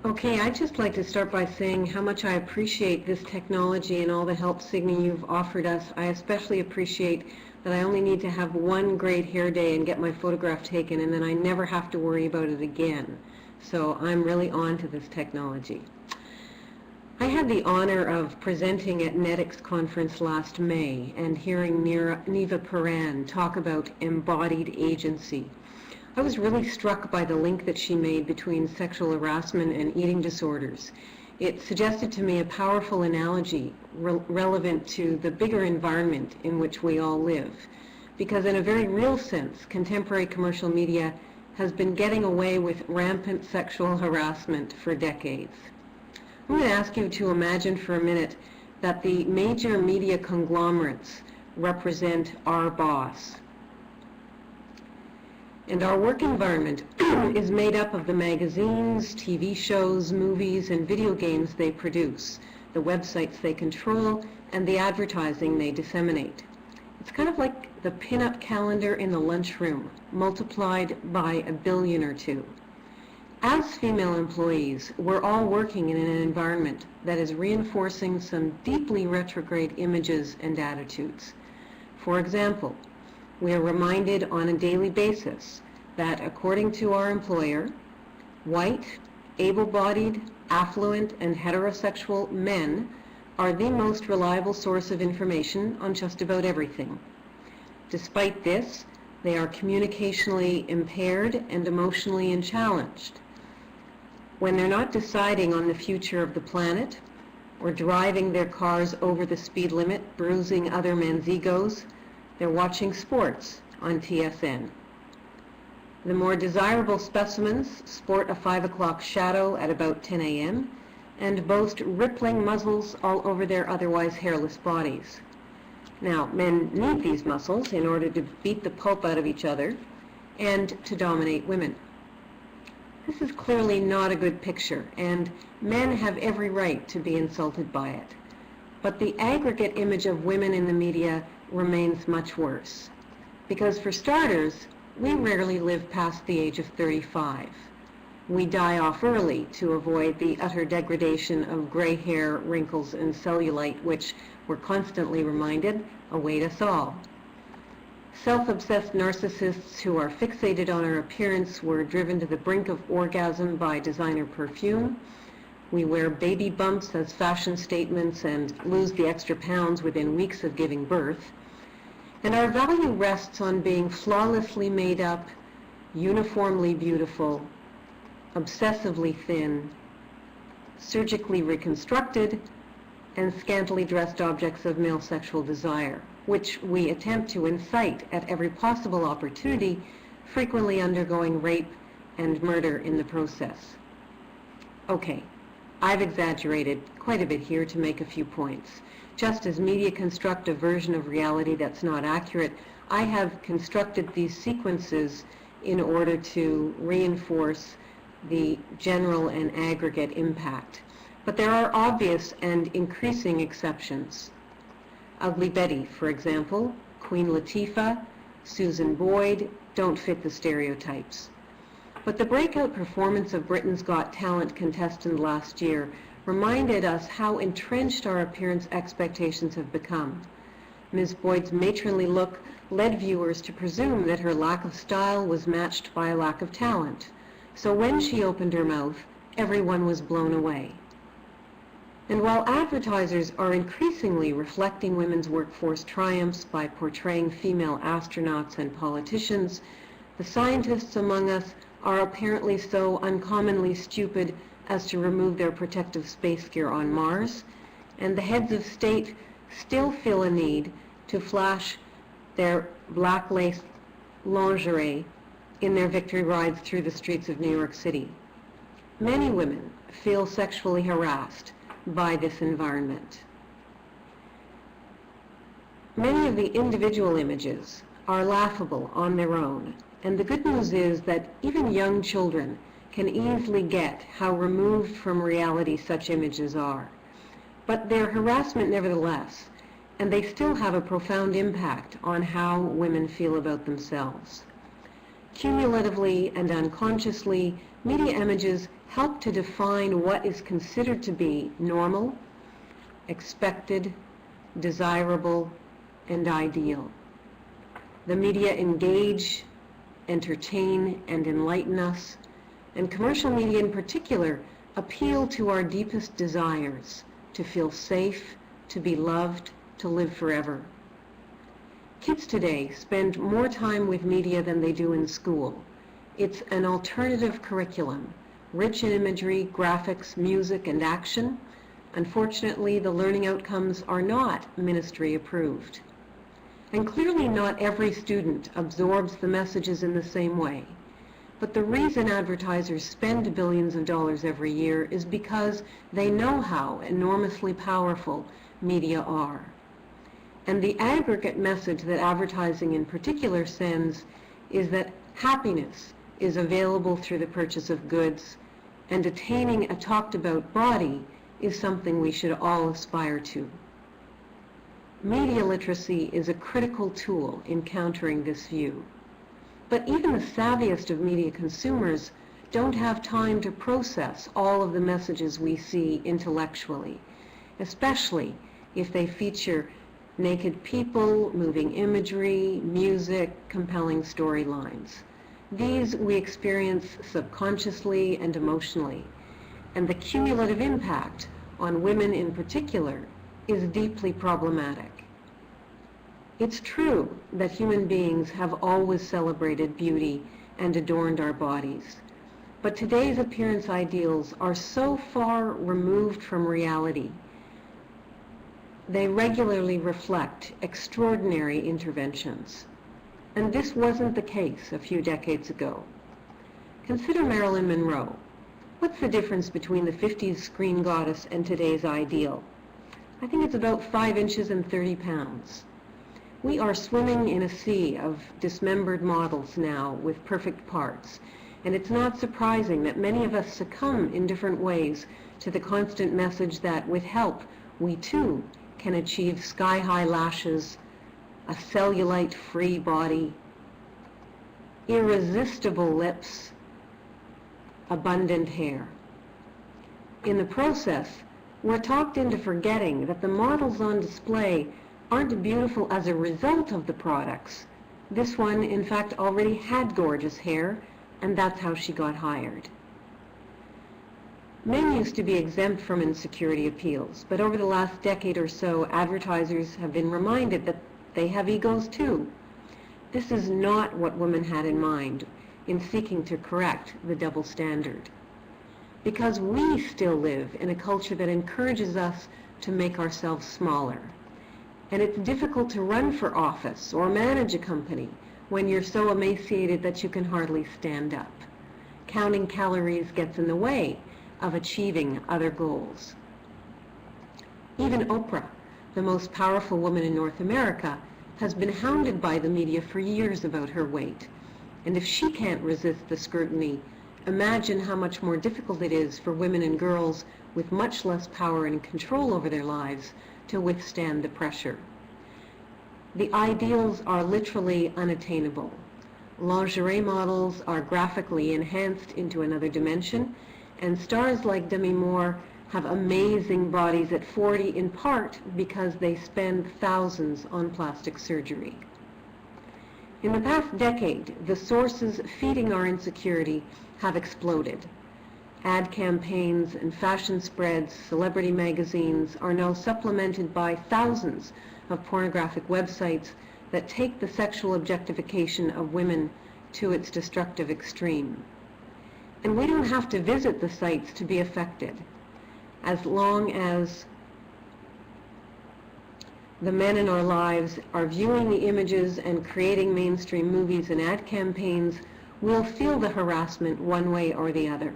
Okay, I'd just like to start by saying how much I appreciate this technology and all the help, Signe, you've offered us. I especially appreciate that I only need to have one great hair day and get my photograph taken, and then I never have to worry about it again. So I'm really on to this technology. I had the honor of presenting at NEDIC's conference last May and hearing Neva Paran talk about embodied agency. I was really struck by the link that she made between sexual harassment and eating disorders. It suggested to me a powerful analogy relevant to the bigger environment in which we all live. Because in a very real sense, contemporary commercial media has been getting away with rampant sexual harassment for decades. I'm going to ask you to imagine for a minute that the major media conglomerates represent our boss. And our work environment is made up of the magazines, TV shows, movies, and video games they produce, the websites they control, and the advertising they disseminate. It's kind of like the pin-up calendar in the lunchroom, multiplied by a billion or two. As female employees, we're all working in an environment that is reinforcing some deeply retrograde images and attitudes. For example, we are reminded on a daily basis that, according to our employer, white, able-bodied, affluent, and heterosexual men are the most reliable source of information on just about everything. Despite this, they are communicationally impaired and emotionally challenged. When they're not deciding on the future of the planet, or driving their cars over the speed limit, bruising other men's egos, they're watching sports on TSN. The more desirable specimens sport a 5 o'clock shadow at about 10 a.m. and boast rippling muzzles all over their otherwise hairless bodies. Now, men need these muscles in order to beat the pulp out of each other and to dominate women. This is clearly not a good picture, and men have every right to be insulted by it. But the aggregate image of women in the media remains much worse. Because for starters, we rarely live past the age of 35. We die off early to avoid the utter degradation of gray hair, wrinkles, and cellulite, which we're constantly reminded await us all. Self-obsessed narcissists who are fixated on our appearance were driven to the brink of orgasm by designer perfume. We wear baby bumps as fashion statements and lose the extra pounds within weeks of giving birth. And our value rests on being flawlessly made up, uniformly beautiful, obsessively thin, surgically reconstructed, and scantily dressed objects of male sexual desire, which we attempt to incite at every possible opportunity, frequently undergoing rape and murder in the process. Okay, I've exaggerated quite a bit here to make a few points. Just as media construct a version of reality that's not accurate, I have constructed these sequences in order to reinforce the general and aggregate impact. But there are obvious and increasing exceptions. Ugly Betty, for example, Queen Latifah, Susan Boyd don't fit the stereotypes. But the breakout performance of Britain's Got Talent contestant last year reminded us how entrenched our appearance expectations have become. Ms. Boyd's matronly look led viewers to presume that her lack of style was matched by a lack of talent. So when she opened her mouth, everyone was blown away. And while advertisers are increasingly reflecting women's workforce triumphs by portraying female astronauts and politicians, the scientists among us are apparently so uncommonly stupid as to remove their protective space gear on Mars, and the heads of state still feel a need to flash their black lace lingerie in their victory rides through the streets of New York City. Many women feel sexually harassed by this environment. Many of the individual images are laughable on their own, and the good news is that even young children can easily get how removed from reality such images are. But they're harassment nevertheless, and they still have a profound impact on how women feel about themselves. Cumulatively and unconsciously, Media images help to define what is considered to be normal, expected, desirable, and ideal. The media engage, entertain, and enlighten us, and commercial media in particular appeal to our deepest desires, to feel safe, to be loved, to live forever. Kids today spend more time with media than they do in school. It's an alternative curriculum, rich in imagery, graphics, music, and action. Unfortunately, the learning outcomes are not ministry approved. And clearly not every student absorbs the messages in the same way. But the reason advertisers spend billions of dollars every year is because they know how enormously powerful media are. And the aggregate message that advertising in particular sends is that happiness is available through the purchase of goods, and attaining a talked-about body is something we should all aspire to. Media literacy is a critical tool in countering this view. But even the savviest of media consumers don't have time to process all of the messages we see intellectually, especially if they feature naked people, moving imagery, music, compelling storylines. These we experience subconsciously and emotionally, and the cumulative impact on women in particular is deeply problematic. It's true that human beings have always celebrated beauty and adorned our bodies, but today's appearance ideals are so far removed from reality. They regularly reflect extraordinary interventions. And this wasn't the case a few decades ago. Consider Marilyn Monroe. What's the difference between the 50s screen goddess and today's ideal? I think it's about 5 inches and 30 pounds. We are swimming in a sea of dismembered models now with perfect parts, and it's not surprising that many of us succumb in different ways to the constant message that with help, we too can achieve sky-high lashes, a cellulite-free body, irresistible lips, abundant hair. In the process, we're talked into forgetting that the models on display aren't beautiful as a result of the products. This one, in fact, already had gorgeous hair, and that's how she got hired. Men used to be exempt from insecurity appeals, but over the last decade or so, advertisers have been reminded that they have egos too. This is not what women had in mind in seeking to correct the double standard. Because we still live in a culture that encourages us to make ourselves smaller. And it's difficult to run for office or manage a company when you're so emaciated that you can hardly stand up. Counting calories gets in the way of achieving other goals. Even Oprah, the most powerful woman in North America, has been hounded by the media for years about her weight. And if she can't resist the scrutiny, imagine how much more difficult it is for women and girls with much less power and control over their lives to withstand the pressure. The ideals are literally unattainable. Lingerie models are graphically enhanced into another dimension, and stars like Demi Moore have amazing bodies at 40 in part because they spend thousands on plastic surgery. In the past decade, the sources feeding our insecurity have exploded. Ad campaigns and fashion spreads, celebrity magazines are now supplemented by thousands of pornographic websites that take the sexual objectification of women to its destructive extreme. And we don't have to visit the sites to be affected. As long as the men in our lives are viewing the images and creating mainstream movies and ad campaigns, we'll feel the harassment one way or the other.